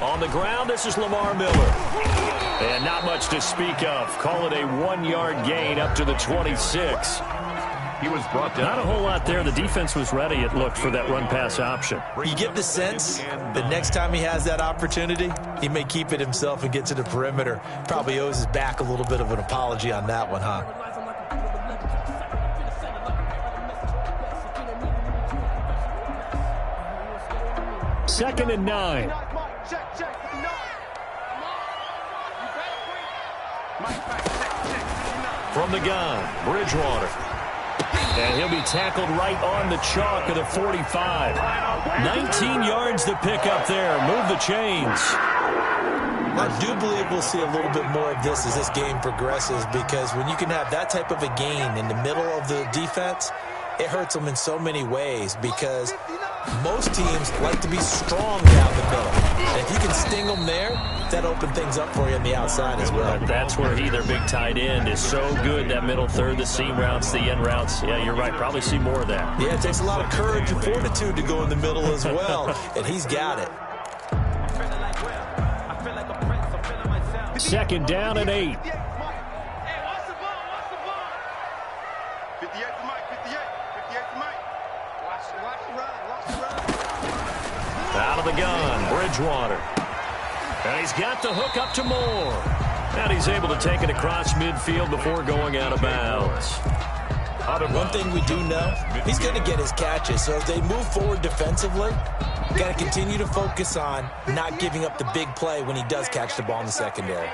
On the ground, this is Lamar Miller. And not much to speak of. Call it a 1-yard gain up to the 26. He was brought down. Not a whole lot there. The defense was ready, it looked, for that run-pass option. You get the sense that next time he has that opportunity, he may keep it himself and get to the perimeter. Probably owes his back a little bit of an apology on that one, huh? Second and 9. From the gun, Bridgewater. And he'll be tackled right on the chalk of the 45. 19 yards to pick up there. Move the chains. I do believe we'll see a little bit more of this as this game progresses, because when you can have that type of a gain in the middle of the defense, it hurts them in so many ways, because most teams like to be strong down the middle. And if you can sting them there, that opens things up for you on the outside as well. That's where their big tight end, is so good. That middle third, the seam routes, the end routes. Yeah, you're right. Probably see more of that. Yeah, it takes a lot of courage and fortitude to go in the middle as well, and he's got it. Second down and 8. Out of the gun, Bridgewater. And he's got the hook up to Moore. And he's able to take it across midfield before going out of bounds. One thing we do know, he's going to get his catches. So as they move forward defensively, got to continue to focus on not giving up the big play when he does catch the ball in the secondary.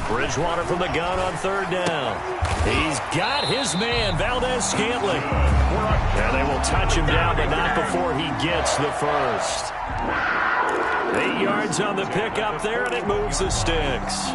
Bridgewater from the gun on third down. He's got his man, Valdez-Scantling. And they will touch him down, but not before he gets the first. 8 yards on the pickup there, and it moves the sticks.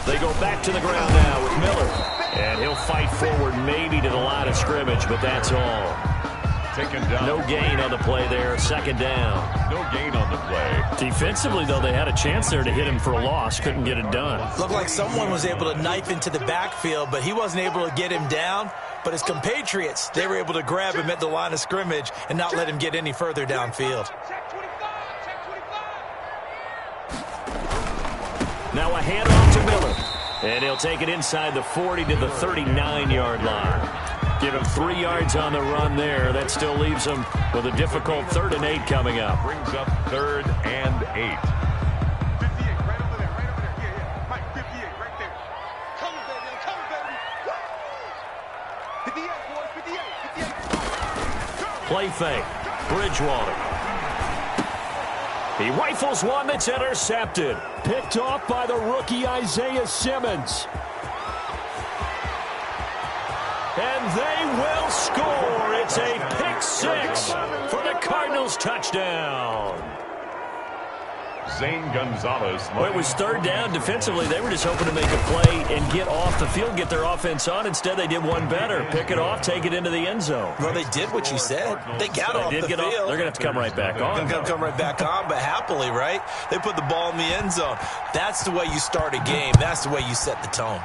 They go back to the ground now with Miller. And he'll fight forward maybe to the line of scrimmage, but that's all. Taken down. No gain on the play there. Second down. No gain on the play. Defensively, though, they had a chance there to hit him for a loss. Couldn't get it done. Looked like someone was able to knife into the backfield, but he wasn't able to get him down. But his compatriots, they were able to grab him at the line of scrimmage and not let him get any further downfield. Now a handoff to Miller. And he'll take it inside the 40 to the 39-yard line. Give him 3 yards on the run there. That still leaves him with a difficult 3rd and 8 coming up. Brings up 3rd and 8. 58, right over there, right over there. Yeah. Mike, 58, right there. Come on, baby, come on, baby. Woo! 58, boys, 58. Play fake. Bridgewater. He rifles one that's intercepted. Picked off by the rookie Isaiah Simmons. And they will score. It's a pick 6 for the Cardinals touchdown. Zane Gonzalez. Well, it was 3rd down. Defensively, they were just hoping to make a play and get off the field, get their offense on. Instead, they did one better. Pick it off, take it into the end zone. Well, they did what you said. They got off the field. They're going to have to come right back on. They're going to come right back on, but happily, right? They put the ball in the end zone. That's the way you start a game. That's the way you set the tone.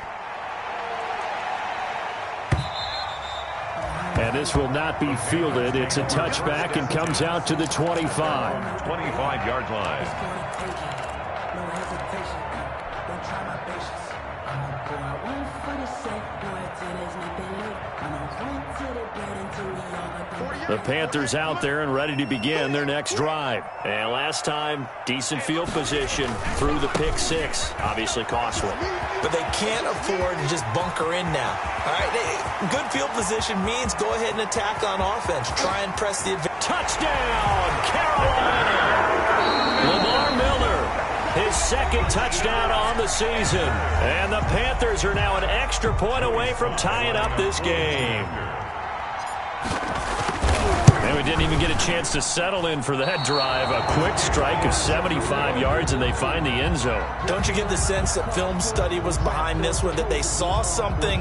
And this will not be fielded. It's a touchback and comes out to the 25. 25-yard line. The Panthers out there and ready to begin their next drive. And last time, decent field position through the pick 6. Obviously costly. But they can't afford to just bunker in now. All right, good field position means go ahead and attack on offense. Try and press the advantage. Touchdown, Carolina! Lamar Miller, his 2nd touchdown on the season. And the Panthers are now an extra point away from tying up this game. And he didn't even get a chance to settle in for that drive. A quick strike of 75 yards, and they find the end zone. Don't you get the sense that film study was behind this one, that they saw something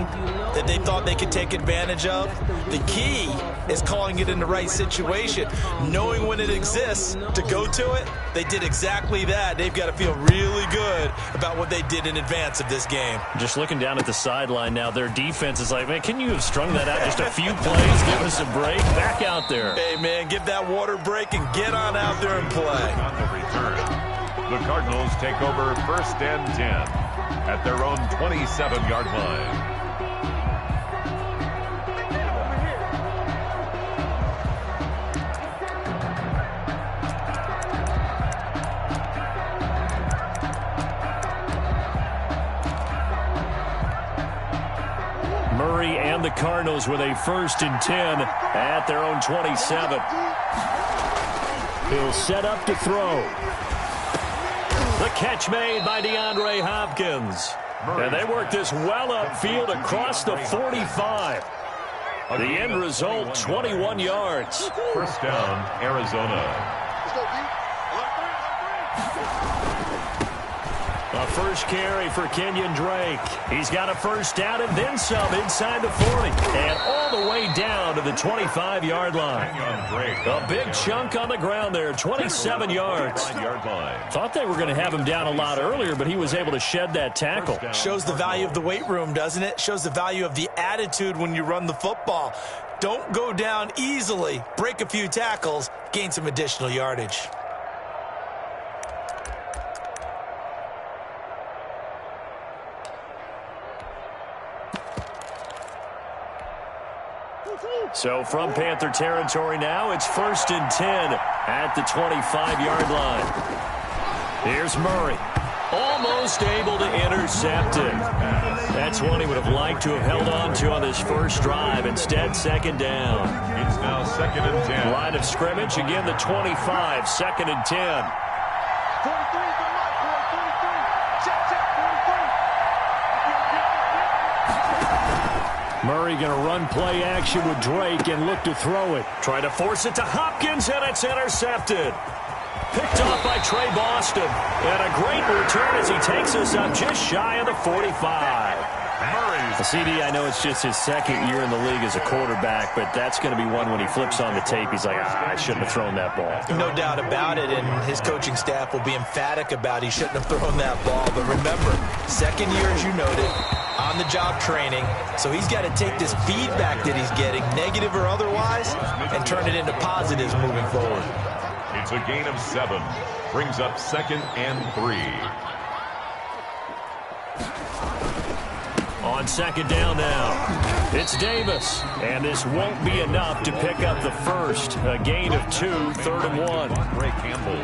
that they thought they could take advantage of? The key is calling it in the right situation, knowing when it exists to go to it. They did exactly that. They've got to feel really good about what they did in advance of this game. Just looking down at the sideline now, their defense is like, man, can you have strung that out just a few plays? Give us a break. Back out there. Hey, man, give that water break and get on out there and play. On the return, the Cardinals take over 1st and 10 at their own 27-yard line. Murray and the Cardinals with a 1st and 10 at their own 27. He'll set up to throw. The catch made by DeAndre Hopkins. And they work this well upfield across the 45. The end result, 21 yards. 1st down, Arizona. A first carry for Kenyon Drake. He's got a 1st down and then some inside the 40. And all the way down to the 25-yard line. A big chunk on the ground there, 27 yards. Thought they were going to have him down a lot earlier, but he was able to shed that tackle. Shows the value of the weight room, doesn't it? Shows the value of the attitude when you run the football. Don't go down easily. Break a few tackles, gain some additional yardage. So from Panther territory now, it's 1st and 10 at the 25-yard line. Here's Murray. Almost able to intercept it. That's one he would have liked to have held on to on this first drive. Instead, 2nd down. It's now 2nd and 10. Line of scrimmage, again the 25, 2nd and 10. 43. Check, 43. Murray going to run play action with Drake and look to throw it. Try to force it to Hopkins, and it's intercepted. Picked off by Trey Boston. And a great return as he takes us up just shy of the 45. The CD, I know it's just his 2nd year in the league as a quarterback, but that's going to be one when he flips on the tape. He's like, I shouldn't have thrown that ball. No doubt about it, and his coaching staff will be emphatic about he shouldn't have thrown that ball. But remember, 2nd year, as you noted, on-the-job training, so he's got to take this feedback that he's getting, negative or otherwise, and turn it into positives moving forward. It's a gain of 7. Brings up 2nd and 3. On 2nd down now, it's Davis. And this won't be enough to pick up the 1st. A gain of 2, 3rd and 1. Ray Campbell.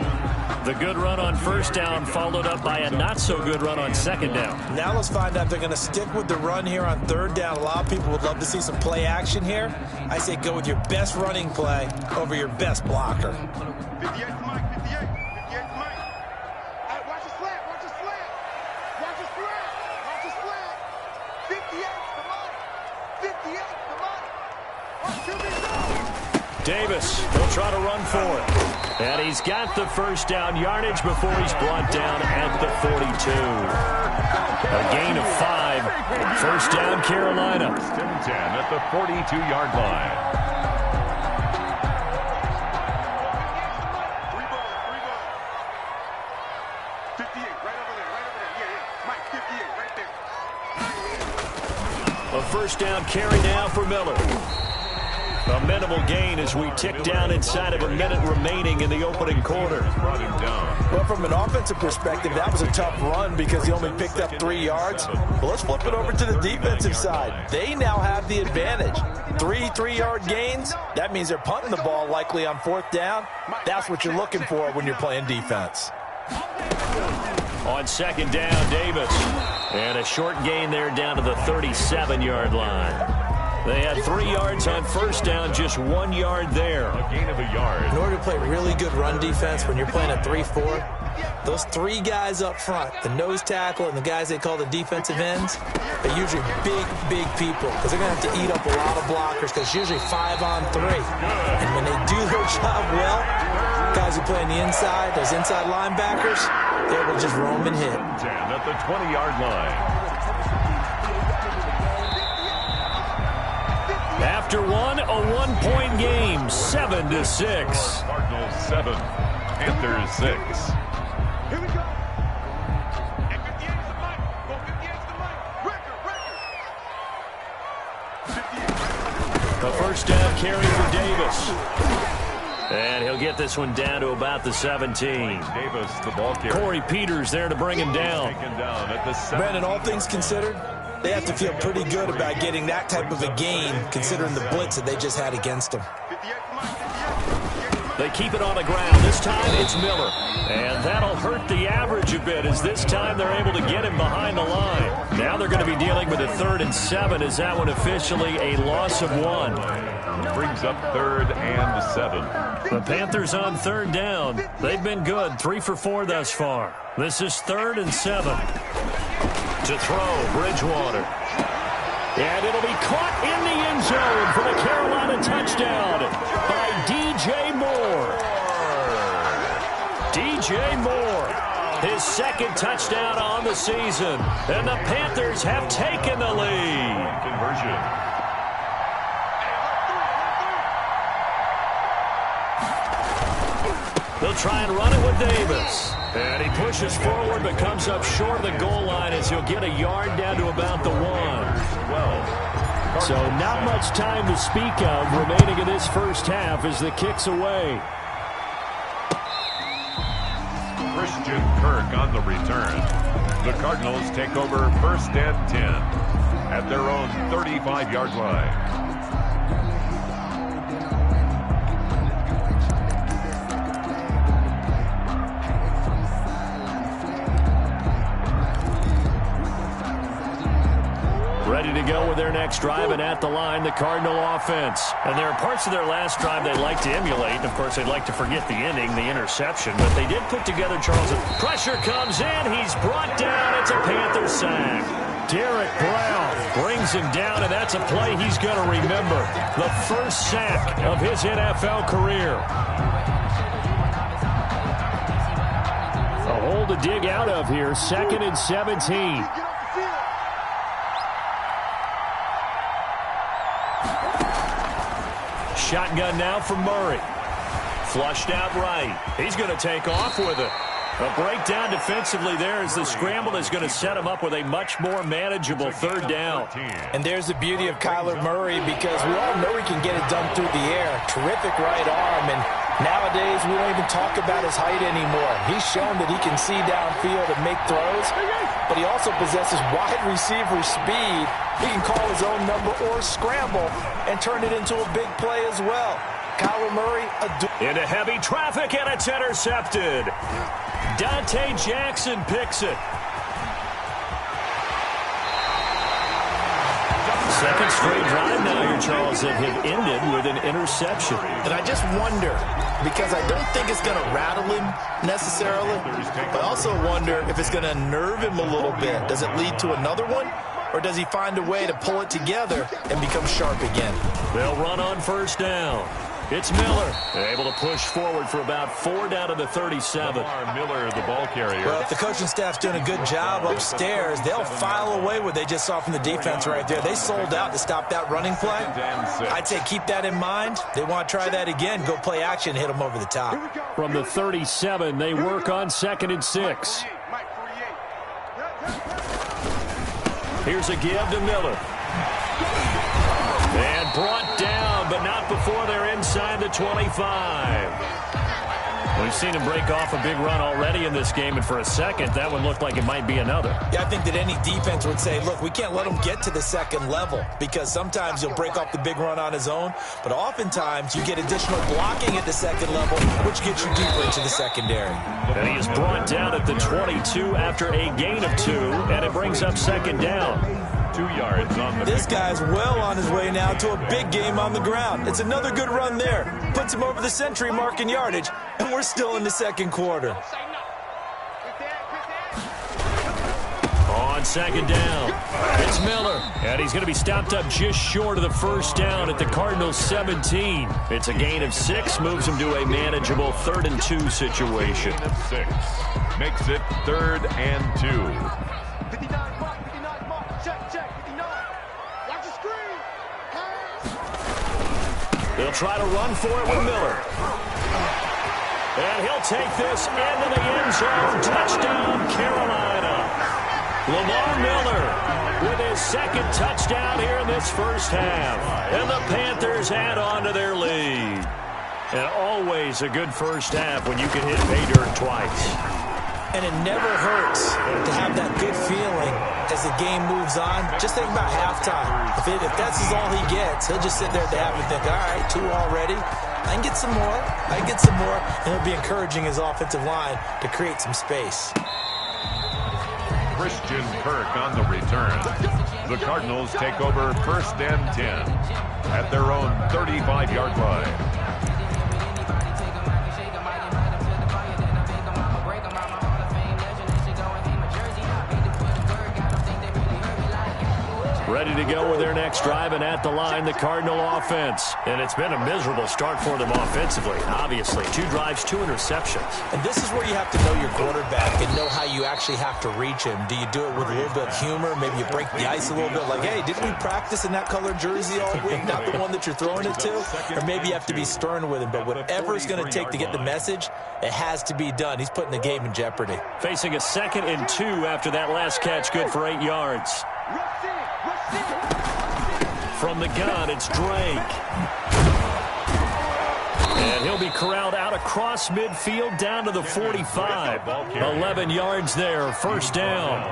The good run on 1st down followed up by a not-so-good run on 2nd down. Now let's find out if they're going to stick with the run here on 3rd down. A lot of people would love to see some play action here. I say go with your best running play over your best blocker. 58 to Mike, 58. 58 to Mike. Hey, watch the slant, watch the slant. Watch the slant, watch the slant. 58 to Mike. 58 to Mike. Watch QB go. Davis, he'll try to run for it. And he's got the 1st down yardage before he's brought down at the 42. A gain of 5. 1st down, Carolina. 1st and 10 at the 42-yard line. 58, right over there, right over there. Yeah. Mike, 58, right there. A 1st down carry now for Miller. A minimal gain as we tick down inside of a minute remaining in the opening quarter. Brought him down. Well, from an offensive perspective, that was a tough run because he only picked up 3 yards. Well, let's flip it over to the defensive side. They now have the advantage. 3-3-yard gains, that means they're punting the ball likely on 4th down. That's what you're looking for when you're playing defense. On 2nd down, Davis. And a short gain there down to the 37-yard line. They had 3 yards on first down, just 1 yard there. A gain of a yard. In order to play really good run defense when you're playing a 3-4, those 3 guys up front, the nose tackle and the guys they call the defensive ends, they're usually big people because they're going to have to eat up a lot of blockers because it's usually 5 on 3. And when they do their job well, guys who play on the inside, those inside linebackers, they will just roam and hit. 10 at the 20-yard line. After one, a 1-point game, 7-6. Cardinals 7, Panthers 6. Here we go. And 58's the mic. Go 58's the mic. Record. A first down carry for Davis. And he'll get this one down to about the 17. Davis, the ball carrier. Corey Peters there to bring him down. Taken down at the 7. Brandon, all things considered, they have to feel pretty good about getting that type of a gain considering the blitz that they just had against them. 58's the mic. 58's. They keep it on the ground. This time it's Miller. And that'll hurt the average a bit as this time they're able to get him behind the line. Now they're going to be dealing with a 3rd and 7. Is that one officially a loss of 1? Brings up 3rd and 7. The Panthers on 3rd down. They've been good, 3 for 4 thus far. This is 3rd and 7. To throw, Bridgewater. And it'll be caught in the end zone for the Carolina touchdown by DJ Moore. DJ Moore, his 2nd touchdown on the season. And the Panthers have taken the lead. Conversion. They'll try and run it with Davis. And he pushes forward but comes up short of the goal line as he'll get a yard down to about the 1. 12. So not much time to speak of remaining in this first half as the kick's away. Christian Kirk on the return. The Cardinals take over 1st and 10 at their own 35-yard line. Ready to go with their next drive, and at the line, the Cardinal offense. And there are parts of their last drive they'd like to emulate. And, of course, they'd like to forget the ending, the interception. But they did put together, Charles. Pressure comes in. He's brought down. It's a Panther sack. Derek Brown brings him down, and that's a play he's going to remember. The first sack of his NFL career. A hole to dig out of here. 2nd and 17. Shotgun now for Murray. Flushed out right. He's going to take off with it. A breakdown defensively there as the scramble is going to set him up with a much more manageable 3rd down. And there's the beauty of Kyler Murray because we all know he can get it done through the air. Terrific right arm. And nowadays we don't even talk about his height anymore. He's shown that he can see downfield and make throws. But he also possesses wide receiver speed. He can call his own number or scramble and turn it into a big play as well. Kyler Murray, into heavy traffic, and it's intercepted. Dante Jackson picks it. Second straight drive now here, Charles, that have ended with an interception. And I just wonder, because I don't think it's going to rattle him necessarily, but I also wonder if it's going to nerve him a little bit. Does it lead to another one? Or does he find a way to pull it together and become sharp again? They'll run on 1st down. It's Miller. They're able to push forward for about 4 down to the 37. Miller, the ball carrier. Well, if the coaching staff's doing a good job upstairs, they'll file away what they just saw from the defense right there. They sold out to stop that running play. I'd say keep that in mind. They want to try that again. Go play action, hit them over the top. From the 37, they work on 2nd and 6. Here's a give to Miller. And brought down, but not before they're inside the 25. We've seen him break off a big run already in this game, and for a second, that one looked like it might be another. Yeah, I think that any defense would say, look, we can't let him get to the 2nd level because sometimes he'll break off the big run on his own, but oftentimes you get additional blocking at the 2nd level, which gets you deeper into the secondary. And he is brought down at the 22 after a gain of 2, and it brings up 2nd down. 2 yards on the This guy's well on his way now to a big game on the ground. It's another good run there. Puts him over the century mark in yardage, and we're still in the second quarter. On second down, it's Miller, and he's going to be stopped up just short of the first down at the Cardinals' 17. It's a gain of 6, moves him to a manageable 3rd and 2 situation. 6 makes it 3rd and 2. 59 mark, check, 59. Watch the screen. They'll try to run for it with Miller. And he'll take this into the end zone. Touchdown, Carolina. Lamar Miller with his 2nd touchdown here in this first half. And the Panthers add on to their lead. And always a good first half when you can hit pay dirt twice. And it never hurts to have that good feeling as the game moves on. Just think about halftime. If that's all he gets, he'll just sit there at the half and think, all right, 2 already. I can get some more. And he'll be encouraging his offensive line to create some space. Christian Kirk on the return. The Cardinals take over 1st and 10 at their own 35-yard line. Ready to go with their next drive, and at the line, the Cardinal offense. And it's been a miserable start for them offensively, obviously. 2 drives, 2 interceptions. And this is where you have to know your quarterback and know how you actually have to reach him. Do you do it with a little bit of humor? Maybe you break the ice a little bit, like, hey, didn't we practice in that colored jersey all week, not the one that you're throwing it to? Or maybe you have to be stern with him. But whatever it's going to take to get the message, it has to be done. He's putting the game in jeopardy. Facing a 2nd and 2 after that last catch, good for 8 yards. From the gun, it's Drake. And he'll be corralled out across midfield down to the 45. 11 yards there, first down.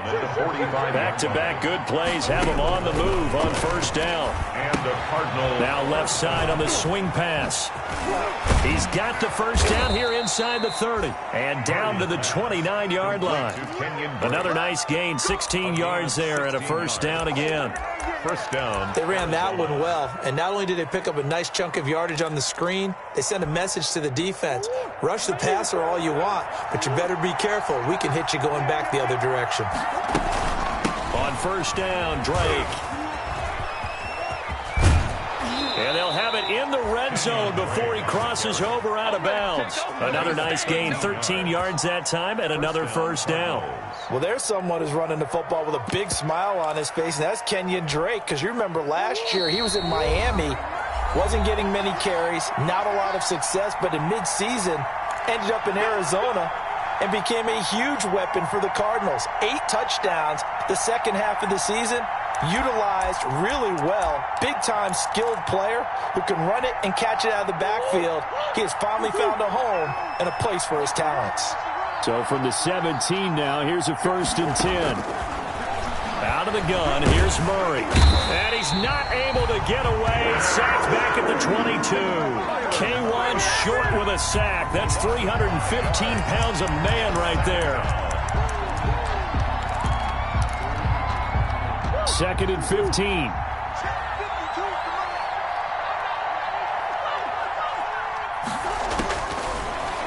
Back-to-back good plays have him on the move on first down. And the Cardinals now left side on the swing pass. He's got the first down here inside the 30 and down to the 29-yard line. Another nice gain, 16 yards there and a first down again. First down. They ran that one well, and not only did they pick up a nice chunk of yardage on the screen, they sent a message to the defense. Rush the passer all you want, but you better be careful. We can hit you going back the other direction. On first down, Drake. And they'll have it in the red zone before he crosses over out of bounds. Another nice gain, 13 yards that time, and another first down. Well, there's someone who's running the football with a big smile on his face, and that's Kenyon Drake, because you remember last year he was in Miami, wasn't getting many carries, not a lot of success, but in midseason ended up in Arizona and became a huge weapon for the Cardinals. 8 touchdowns the second half of the season. Utilized really well. Big-time skilled player who can run it and catch it out of the backfield. He has finally found a home and a place for his talents. So from the 17 now, here's a 1st and 10. Out of the gun, here's Murray. And he's not able to get away. Sacked back at the 22. K1 short with a sack. That's 315 pounds of man right there. 2nd and 15.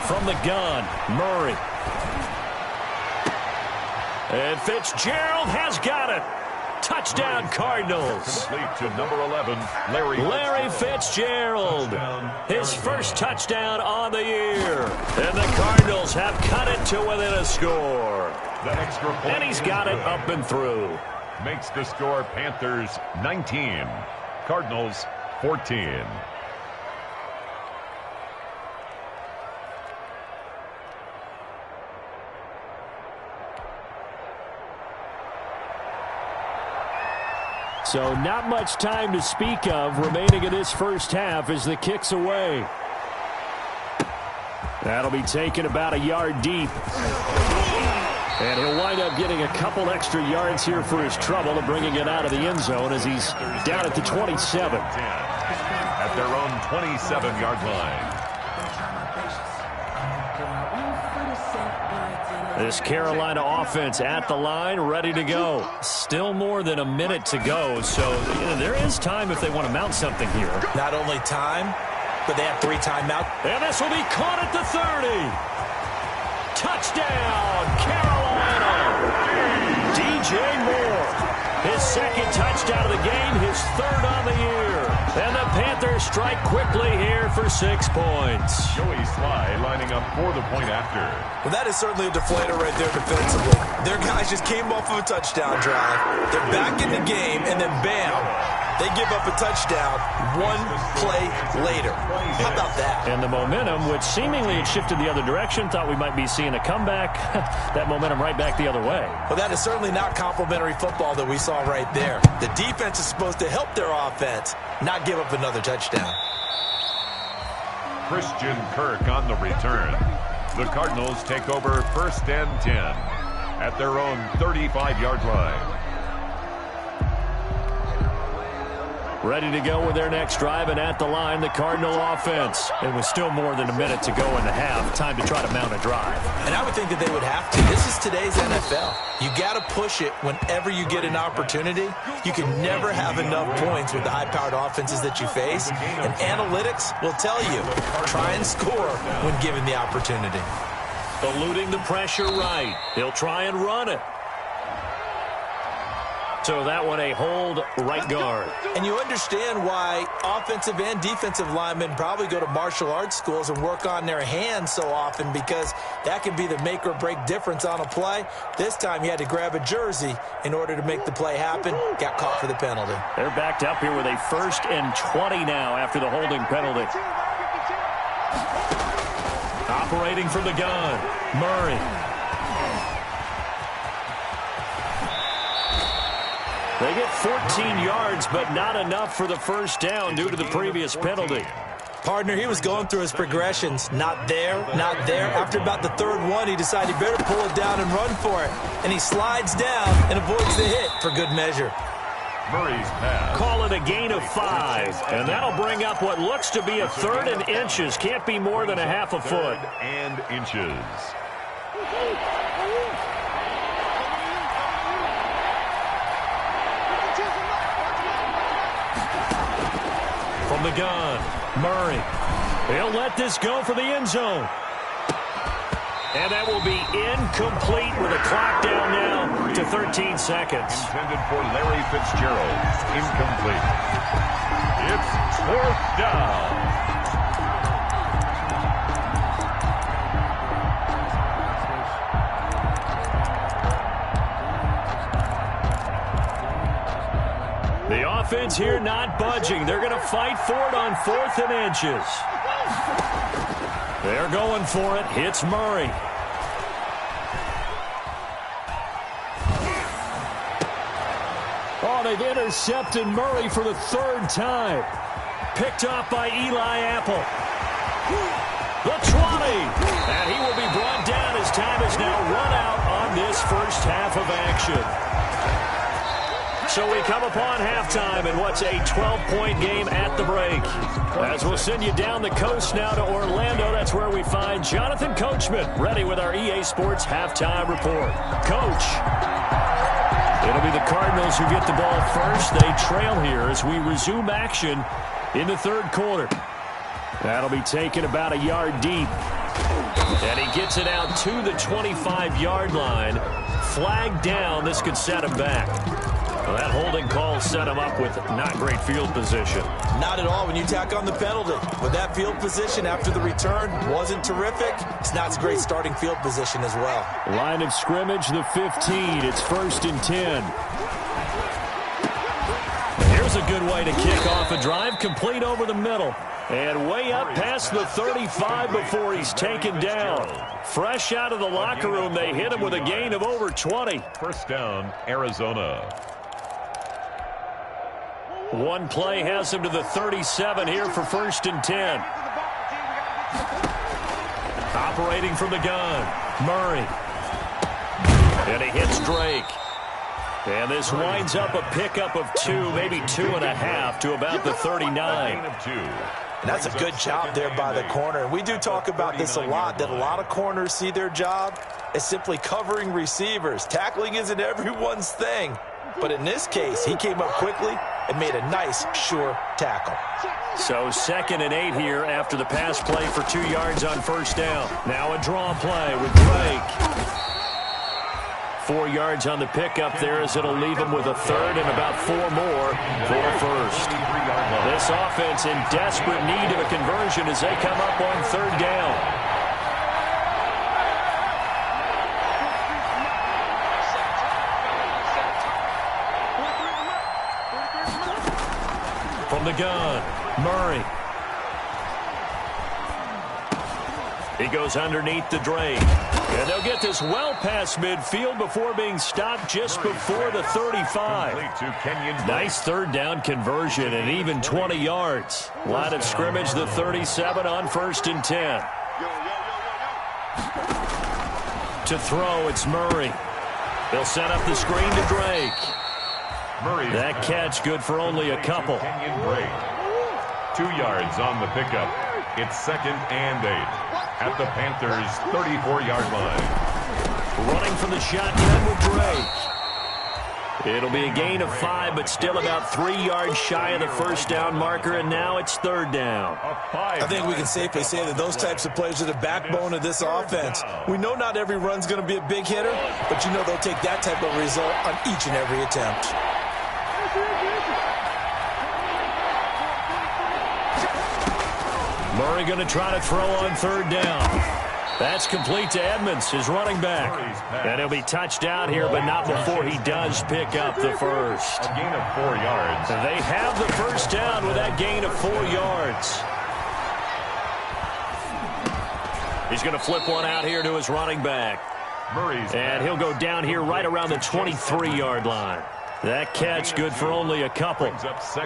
From the gun, Murray. And Fitzgerald has got it. Touchdown, Cardinals. Complete to number 11, Larry Fitzgerald. His first touchdown on the year. And the Cardinals have cut it to within a score. That extra point And he's got it up and through. makes the score Panthers 19, Cardinals 14. So not much time to speak of remaining in this first half as the kick's away. That'll be taken about a yard deep. And he'll wind up getting a couple extra yards here for his trouble and bringing it out of the end zone as he's down at the 27. At their own 27-yard line. This Carolina offense at the line, ready to go. Still more than a minute to go, so there is time if they want to mount something here. Not only time, but they have 3 timeouts. And this will be caught at the 30. Touchdown, Carolina. DJ Moore. His second touchdown of the game, his 3rd on the year. And the Panthers strike quickly here for 6 points. Joey Sly lining up for the point after. Well, that is certainly a deflator right there defensively. Their guys just came off of a touchdown drive. They're back in the game, and then bam, they give up a touchdown 1 play later. How about that? And the momentum, which seemingly had shifted the other direction, thought we might be seeing a comeback. That momentum right back the other way. Well, that is certainly not complimentary football that we saw right there. The defense is supposed to help their offense, not give up another touchdown. Christian Kirk on the return. The Cardinals take over 1st and 10 at their own 35-yard line. Ready to go with their next drive, and at the line, the Cardinal offense. It was still more than a minute to go in the half. Time to try to mount a drive. And I would think that they would have to. This is today's NFL. You got to push it whenever you get an opportunity. You can never have enough points with the high-powered offenses that you face. And analytics will tell you, try and score when given the opportunity. Eluding the pressure right. He'll try and run it. So that one a hold right guard. And you understand why offensive and defensive linemen probably go to martial arts schools and work on their hands so often, because that can be the make or break difference on a play. This time he had to grab a jersey in order to make the play happen. Got caught for the penalty. They're backed up here with a 1st and 20 now after the holding penalty. Operating from the gun, Murray. They get 14 yards, but not enough for the 1st down due to the previous penalty. Partner, he was going through his progressions. Not there, not there. After about the 3rd one, he decided he better pull it down and run for it. And he slides down and avoids the hit for good measure. Murray's pass. Call it a gain of 5, and that'll bring up what looks to be a 3rd and inches. Can't be more than a half a foot. 3rd and inches. From the gun, Murray. He'll let this go for the end zone. And that will be incomplete with a clock down now to 13 seconds. Intended for Larry Fitzgerald. Incomplete. It's 4th down. The offense here not budging. They're going to fight for it on 4th and inches. They're going for it. Hits Murray. Oh, they've intercepted Murray for the 3rd time. Picked off by Eli Apple. The 20. And he will be brought down as time is now run out on this 1st half of action. So we come upon halftime in what's a 12-point game at the break. As we'll send you down the coast now to Orlando, that's where we find Jonathan Coachman ready with our EA Sports halftime report. Coach, it'll be the Cardinals who get the ball first. They trail here as we resume action in the 3rd quarter. That'll be taken about a yard deep. And he gets it out to the 25-yard line. Flag down. This could set him back. Well, that holding call set him up with not great field position. Not at all when you tack on the penalty. But that field position after the return wasn't terrific. It's not a great starting field position as well. Line of scrimmage, the 15. It's 1st and 10. Here's a good way to kick off a drive, complete over the middle. And way up past the 35 before he's taken down. Fresh out of the locker room, they hit him with a gain of over 20. 1st down, Arizona. One play has him to the 37 here for 1st and 10. Operating from the gun, Murray. And he hits Drake. And this winds up a pickup of 2, maybe 2.5 to about the 39. And that's a good job there by the corner. And we do talk about this a lot, that a lot of corners see their job as simply covering receivers. Tackling isn't everyone's thing. But in this case, he came up quickly and made a nice, sure tackle. So 2nd and 8 here after the pass play for 2 yards on first down. Now a draw play with Drake. 4 yards on the pickup there as it'll leave him with a third and about 4 more for a first. This offense in desperate need of a conversion as they come up on 3rd down. From the gun, Murray. He goes underneath the Drake. And they'll get this well past midfield before being stopped just before the 35. Nice 3rd down conversion and even 20 yards. Line of scrimmage, the 37 on 1st and 10. To throw, it's Murray. They'll set up the screen to Drake. That catch good for only a couple. 2 yards on the pickup. It's 2nd and 8 at the Panthers' 34-yard line. Running from the shotgun with Drake. It'll be a gain of 5, but still about 3 yards shy of the first down marker, and now it's 3rd down. I think we can safely say that those types of plays are the backbone of this offense. We know not every run's going to be a big hitter, but you know they'll take that type of result on each and every attempt. Murray going to try to throw on 3rd down. That's complete to Edmonds, his running back. And he'll be touched down here, but not before he does pick up the first. A gain of 4 yards. And they have the first down with that gain of 4 yards. He's going to flip one out here to his running back. And he'll go down here right around the 23-yard line. That catch good for only a couple.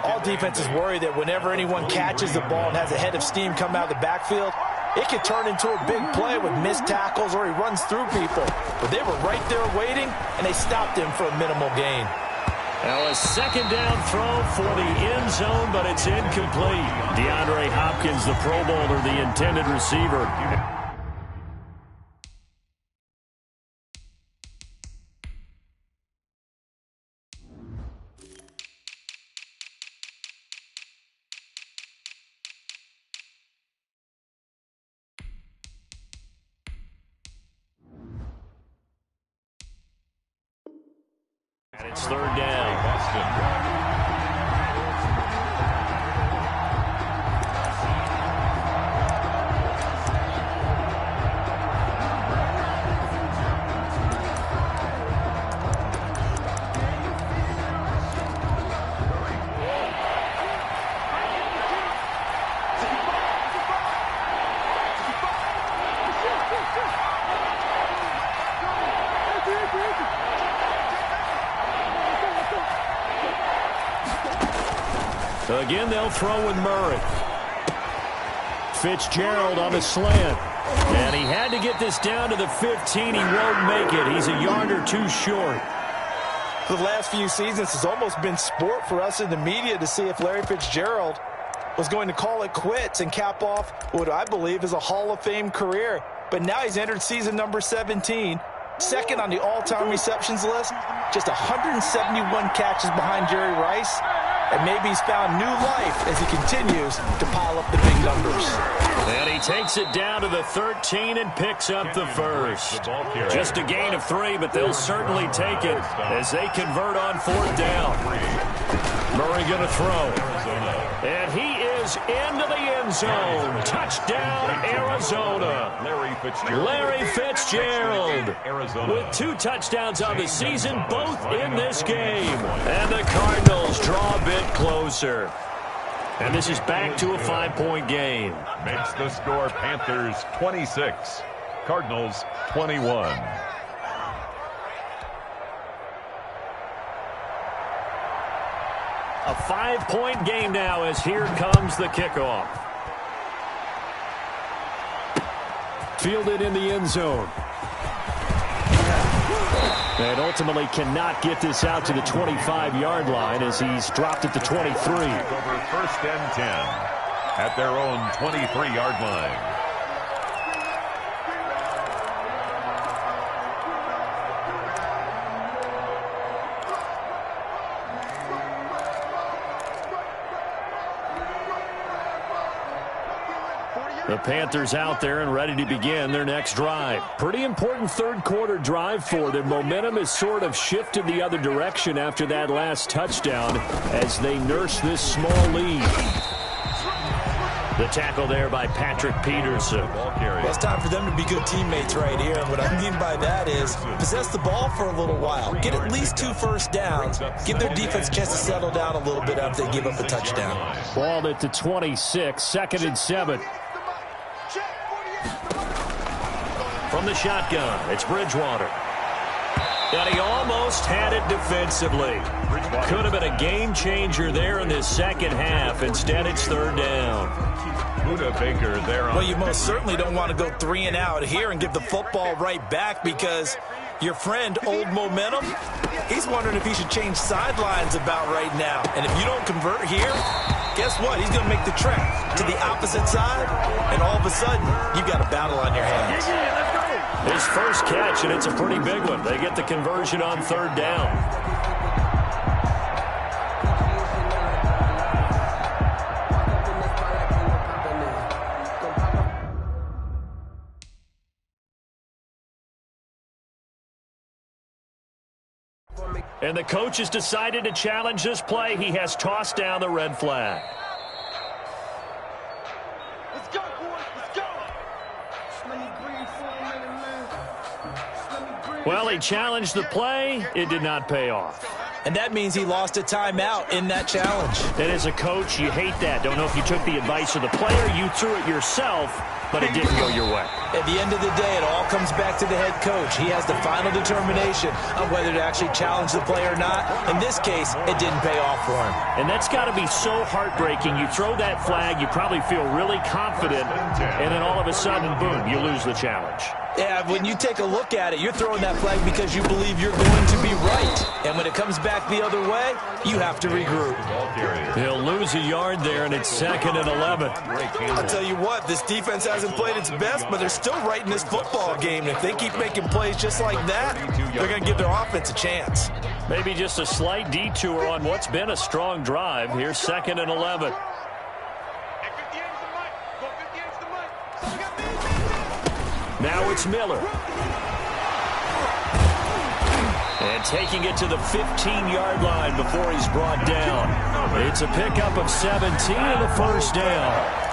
All defenses worry that whenever anyone catches the ball and has a head of steam come out of the backfield, it could turn into a big play with missed tackles or he runs through people. But they were right there waiting, and they stopped him for a minimal gain. Now a 2nd down throw for the end zone, but it's incomplete. DeAndre Hopkins, the Pro Bowler, the intended receiver. And it's 3rd down. Boston. Again, they'll throw with Murray. Fitzgerald on the slant. And he had to get this down to the 15. He won't make it. He's a yard or 2 short. For the last few seasons, it's almost been sport for us in the media to see if Larry Fitzgerald was going to call it quits and cap off what I believe is a Hall of Fame career. But now he's entered season number 17. 2nd on the all-time receptions list. Just 171 catches behind Jerry Rice. And maybe he's found new life as he continues to pile up the big numbers. And he takes it down to the 13 and picks up the first. Just a gain of 3, but they'll certainly take it as they convert on 4th down. Murray going to throw. And he is into the end zone. Touchdown, Arizona. Larry Fitzgerald with 2 touchdowns on the season, both in this game. And the Cardinals draw a bit closer. And this is back to a 5-point game. Makes the score Panthers 26, Cardinals 21. A 5-point game now as here comes the kickoff. Fielded in the end zone. And ultimately cannot get this out to the 25-yard line as he's dropped at the 23. Over 1st and 10. at their own 23-yard line. The Panthers out there and ready to begin their next drive. Pretty important third-quarter drive for them. Momentum has sort of shifted the other direction after that last touchdown as they nurse this small lead. The tackle there by Patrick Peterson. Well, it's time for them to be good teammates right here. And what I mean by that is possess the ball for a little while. Get at least 2 first downs. Give their defense a chance to settle down a little bit after they give up a touchdown. Ball at the 26, 2nd and 7. From the shotgun, it's Bridgewater. And he almost had it defensively. Could have been a game changer there in this second half. Instead, it's 3rd down. Buda Baker there. Well, you most certainly don't want to go 3 and out here and give the football right back because your friend, Old Momentum, he's wondering if he should change sidelines about right now. And if you don't convert here, guess what? He's going to make the trek to the opposite side, and all of a sudden, you've got a battle on your hands. His first catch, and it's a pretty big one. They get the conversion on 3rd down. And the coach has decided to challenge this play. He has tossed down the red flag. Let's go, boys. Let's go. Let me breathe for a minute, man. Let me breathe. Well, he challenged the play. It did not pay off. And that means he lost a timeout in that challenge. And as a coach, you hate that. Don't know if you took the advice of the player, you threw it yourself, but it didn't go your way. At the end of the day, it all comes back to the head coach. He has the final determination of whether to actually challenge the play or not. In this case, it didn't pay off for him. And that's got to be so heartbreaking. You throw that flag, you probably feel really confident, and then all of a sudden, boom, you lose the challenge. Yeah, when you take a look at it, you're throwing that flag because you believe you're going to be right. And when it comes back the other way, you have to regroup. He'll lose a yard there, and it's 2nd and 11. I'll tell you what, this defense hasn't played its best, but they're still right in this football game. And if they keep making plays just like that, they're going to give their offense a chance. Maybe just a slight detour on what's been a strong drive. Here's 2nd and 11. Now it's Miller. And taking it to the 15-yard line before he's brought down. It's a pickup of 17 and a first down.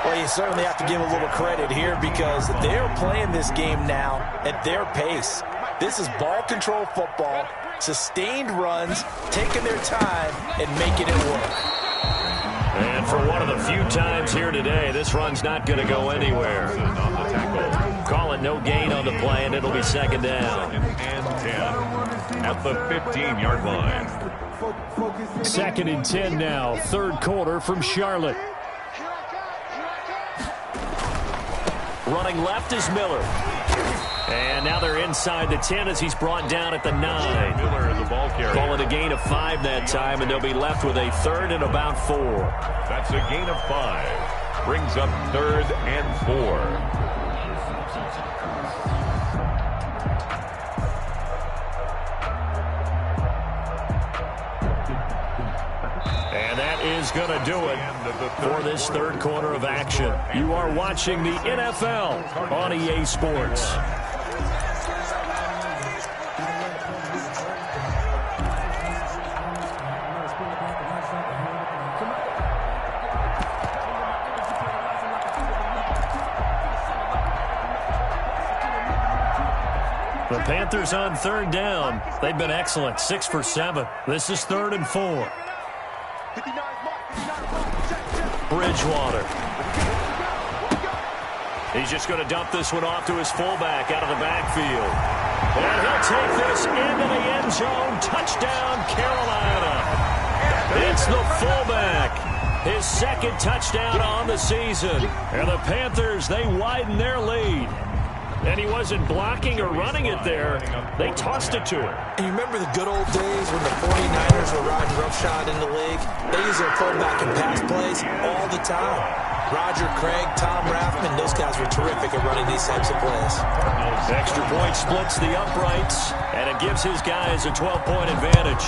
Well, you certainly have to give a little credit here because they're playing this game now at their pace. This is ball control football, sustained runs, taking their time, and making it work. And for one of the few times here today, this run's not going to go anywhere. Call it no gain on the play, and it'll be 2nd down. And 10 at the 15-yard line. 2nd and 10 now, 3rd quarter from Charlotte. Running left is Miller. And now they're inside the 10 as he's brought down at the 9. Miller, the ball carrier. Call it a gain of 5 that time, and they'll be left with a 3rd and about 4. That's a gain of 5. Brings up 3rd and 4. And that is going to do it for this 3rd quarter of action. You are watching the NFL on EA Sports. The Panthers on 3rd down. They've been excellent, 6 for 7. This is 3rd and 4. Bridgewater. He's just going to dump this one off to his fullback out of the backfield. And he'll take this into the end zone. Touchdown, Carolina. It's the fullback. His 2nd touchdown on the season. And the Panthers, they widen their lead. And he wasn't blocking or running it there. They tossed it to him. And you remember the good old days when the 49ers were riding roughshod in the league? They used their fullback in pass plays. plays all the time. Roger Craig, Tom Rathman, those guys were terrific at running these types of plays. Extra point splits the uprights, and it gives his guys a 12-point advantage.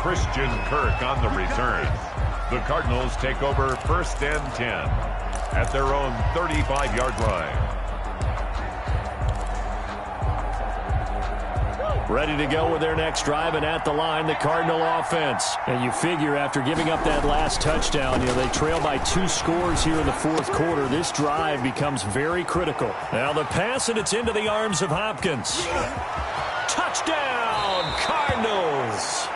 Christian Kirk on the return. The Cardinals take over 1st and 10 at their own 35-yard line. Ready to go with their next drive, and at the line, the Cardinal offense. And you figure after giving up that last touchdown, they trail by 2 scores here in the fourth quarter. This drive becomes very critical. Now the pass, and it's into the arms of Hopkins. Touchdown, Cardinals!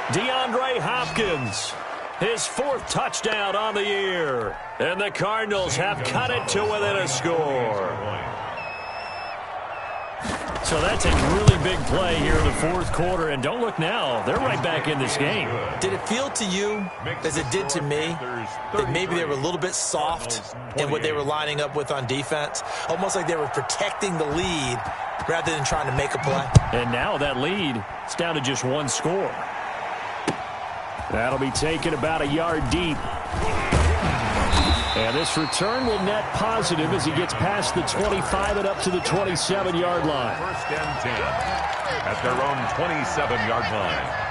DeAndre Hopkins, his 4th touchdown on the year. And the Cardinals have cut it to within a score. So that's a really big play here in the fourth quarter. And don't look now, they're right back in this game. Did it feel to you, as it did to me, that maybe they were a little bit soft in what they were lining up with on defense? Almost like they were protecting the lead rather than trying to make a play. And now that lead is down to just 1 score. That'll be taken about a yard deep. And this return will net positive as he gets past the 25 and up to the 27-yard line. 1st and 10 at their own 27-yard line.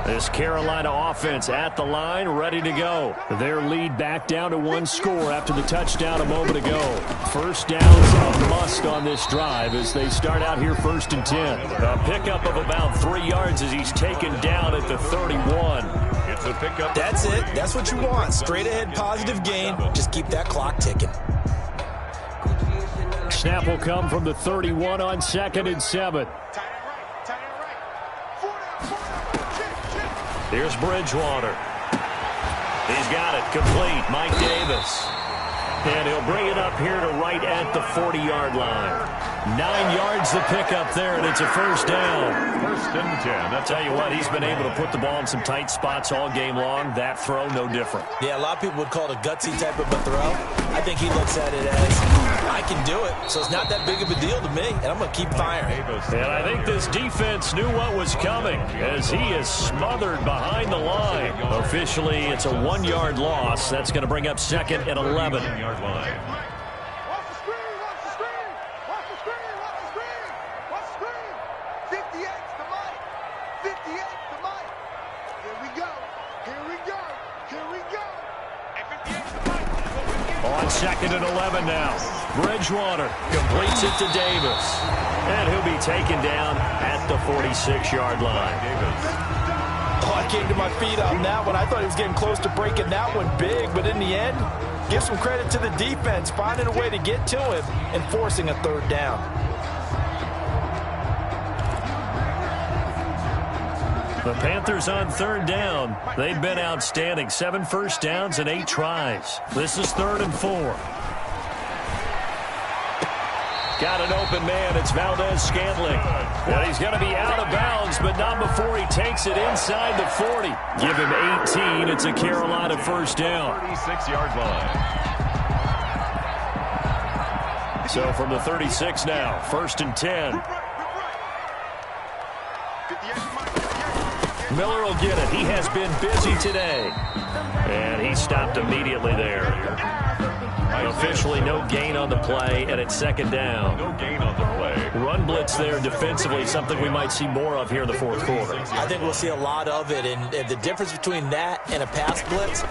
This Carolina offense at the line, ready to go. Their lead back down to 1 score after the touchdown a moment ago. First down's a must on this drive as they start out here 1st and 10. A pickup of about 3 yards as he's taken down at the 31. It's a pickup. That's it. That's what you want. Straight ahead positive gain. Just keep that clock ticking. Snap will come from the 31 on 2nd and 7. Here's Bridgewater. He's got it complete. Mike Davis. And he'll bring it up here to right at the 40-yard line. 9 yards the pickup there, and it's a first down. 1st and 10. I'll tell you what, he's been able to put the ball in some tight spots all game long. That throw, no different. Yeah, a lot of people would call it a gutsy type of a throw. I think he looks at it as, I can do it, so it's not that big of a deal to me, and I'm going to keep firing. And I think this defense knew what was coming as he is smothered behind the line. Officially, it's a 1-yard loss. That's going to bring up 2nd and 11. Line. Watch the screen, watch the screen, watch the screen, watch the screen, watch the screen. 58's the money, 58's the money. Here we go, here we go, here we go. And 58's the money. On 2nd and 11 now. Bridgewater completes it to Davis. And he'll be taken down at the 46-yard line. Oh, I came to my feet on that one. I thought he was getting close to breaking that one big, but in the end, give some credit to the defense, finding a way to get to him and forcing a 3rd down. The Panthers on 3rd down. They've been outstanding. 7 first downs and 8 tries. This is 3rd and 4. Got an open man. It's Valdez-Scantling. And he's going to be out of bounds, but not before he takes it inside the 40. Give him 18. It's a Carolina first down. 36-yard line. So from the 36 now, 1st and 10. Miller will get it. He has been busy today. And he stopped immediately there. Officially no gain on the play, and it's 2nd down. No gain on the play. Run blitz there defensively, something we might see more of here in the fourth quarter. I think we'll see a lot of it, and the difference between that and a pass blitz,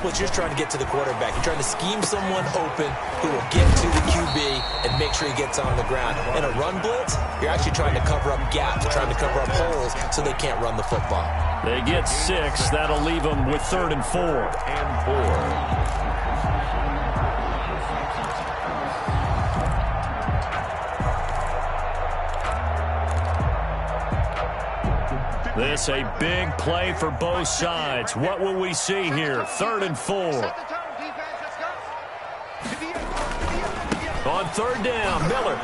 you're just trying to get to the quarterback. You're trying to scheme someone open who will get to the QB and make sure he gets on the ground. In a run blitz, you're actually trying to cover up gaps, trying to cover up holes so they can't run the football. They get 6. That'll leave them with 3rd and 4. And 4. This a big play for both sides. What will we see here? 3rd and 4. On 3rd down, Miller.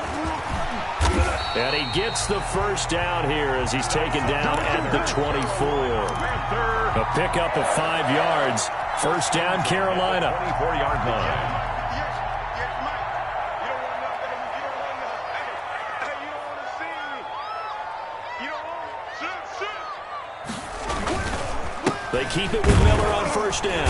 And he gets the first down here as he's taken down at the 24. A pickup of 5 yards. First down, Carolina. 24-yard line. They keep it with Miller on first down.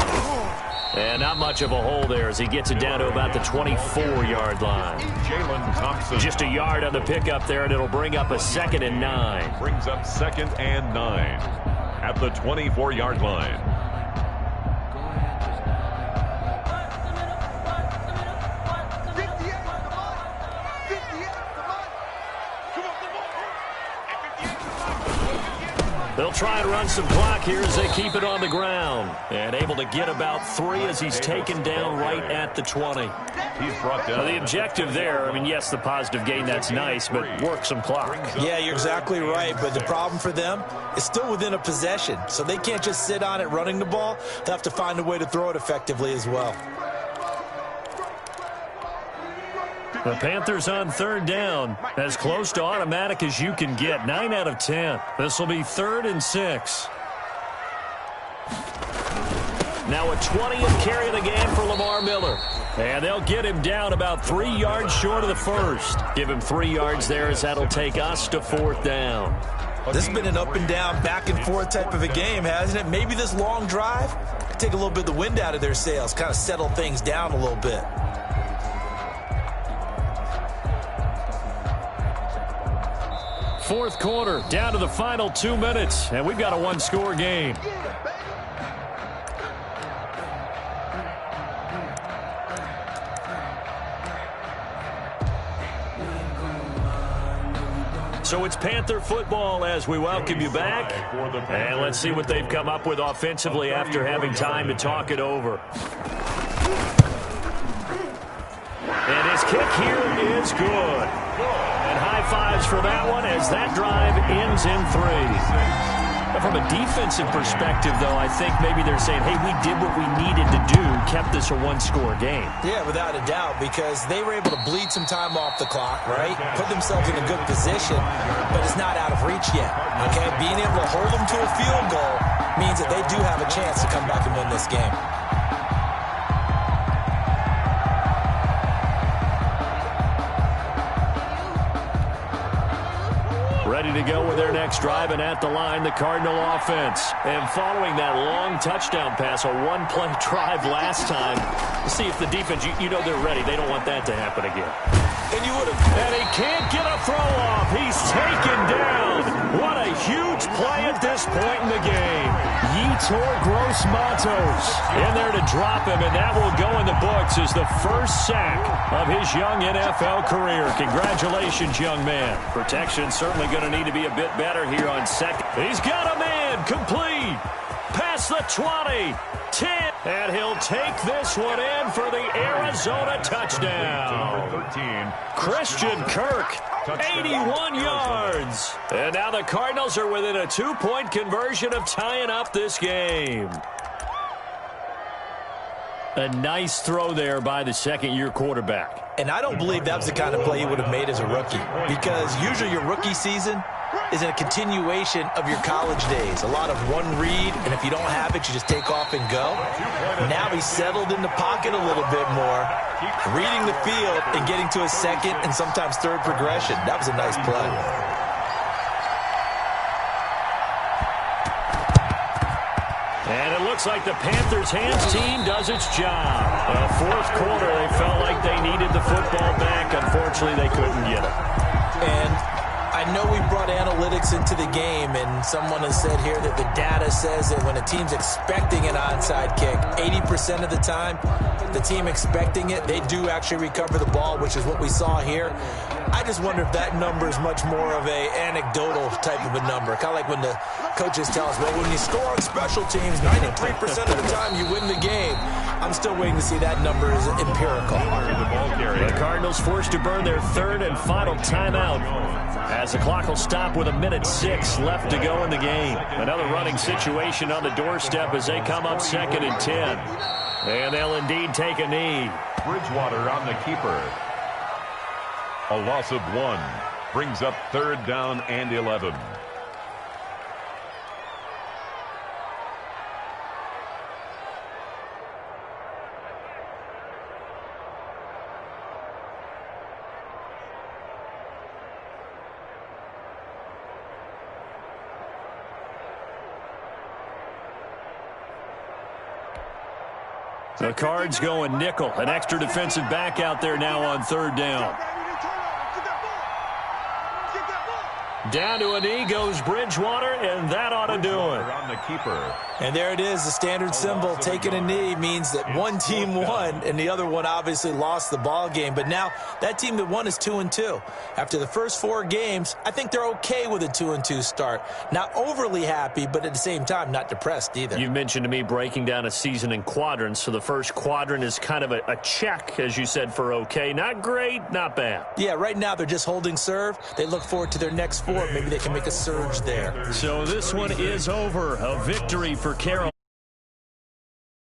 And not much of a hole there as he gets it down to about the 24-yard line. Jalen Thompson. Just a yard on the pickup there, and it'll bring up a 2nd and 9. Brings up 2nd and 9 at the 24-yard line. They'll try and run some clock here as they keep it on the ground. And able to get about 3 as he's taken down right at the 20. He's brought down. The objective there, I mean, yes, the positive gain, that's nice, but work some clock. Yeah, you're exactly right, but the problem for them is still within a possession. So they can't just sit on it running the ball. They'll have to find a way to throw it effectively as well. The Panthers on 3rd down, as close to automatic as you can get. 9 out of 10. This will be 3rd and 6. Now a 20th carry of the game for Lamar Miller. And they'll get him down about 3 yards short of the first. Give him 3 yards there as that'll take us to 4th down. This has been an up and down, back and forth type of a game, hasn't it? Maybe this long drive could take a little bit of the wind out of their sails, kind of settle things down a little bit. Fourth quarter, down to the final 2 minutes, and we've got a one-score game. So it's Panther football as we welcome you back. And let's see what they've come up with offensively after having time to talk it over. And his kick here is good. And high fives for that one as that drive ends in 3. From a defensive perspective, though, I think maybe they're saying, hey, we did what we needed to do, kept this a one-score game. Yeah, without a doubt, because they were able to bleed some time off the clock, right? Put themselves in a good position, but it's not out of reach yet, okay? Being able to hold them to a field goal means that they do have a chance to come back and win this game. Ready to go with their next drive, and at the line, the Cardinal offense. And following that long touchdown pass, a one-play drive last time, see if the defense, you know they're ready. They don't want that to happen again. And you would have. And he can't get a throw off. He's taken down. What a huge play at this point in the game. Yetur Gross-Matos in there to drop him, and that will go in the books as the first sack of his young NFL career. Congratulations, young man. Protection certainly going to need to be a bit better here on second. He's got a man complete. Past the 20, 10, and he'll take this one in for the Arizona touchdown. 13. Christian Kirk, 81 yards. And now the Cardinals are within a 2-point conversion of tying up this game. A nice throw there by the second-year quarterback. And I don't believe that was the kind of play he would have made as a rookie, because usually your rookie season is a continuation of your college days. A lot of one read, and if you don't have it, you just take off and go. Now he's settled in the pocket a little bit more, reading the field and getting to a second and sometimes third progression. That was a nice play. And it looks like the Panthers' hands team does its job. Fourth quarter, they felt like they needed the football back. Unfortunately, they couldn't get it. And I know we brought analytics into the game, and someone has said here that the data says that when a team's expecting an onside kick, 80% of the time, the team expecting it, they do actually recover the ball, which is what we saw here. I just wonder if that number is much more of a anecdotal type of a number. Kind of like when the coaches tell us, well, when you score on special teams, 93% of the time you win the game. I'm still waiting to see that number is empirical. The Cardinals forced to burn their third and final timeout, as the clock will stop with 1:06 left to go in the game. Another running situation on the doorstep as they come up 2nd and 10. And they'll indeed take a knee. Bridgewater on the keeper. A loss of 1 brings up 3rd down and 11. The Cards going nickel. An extra defensive back out there now on third down. Down to a knee goes Bridgewater, and that ought to do it. On the keeper. And there it is, the standard symbol. Taking a knee means that one team won, and the other one obviously lost the ball game. But now that team that won is 2-2. After the first 4 games, I think they're okay with a 2-2 start. Not overly happy, but at the same time, not depressed either. You've mentioned to me breaking down a season in quadrants. So the first quadrant is kind of a check, as you said, for okay. Not great, not bad. Yeah, right now they're just holding serve. They look forward to their next 4. Maybe they can make a surge there. So this one is over. A victory for Carolina.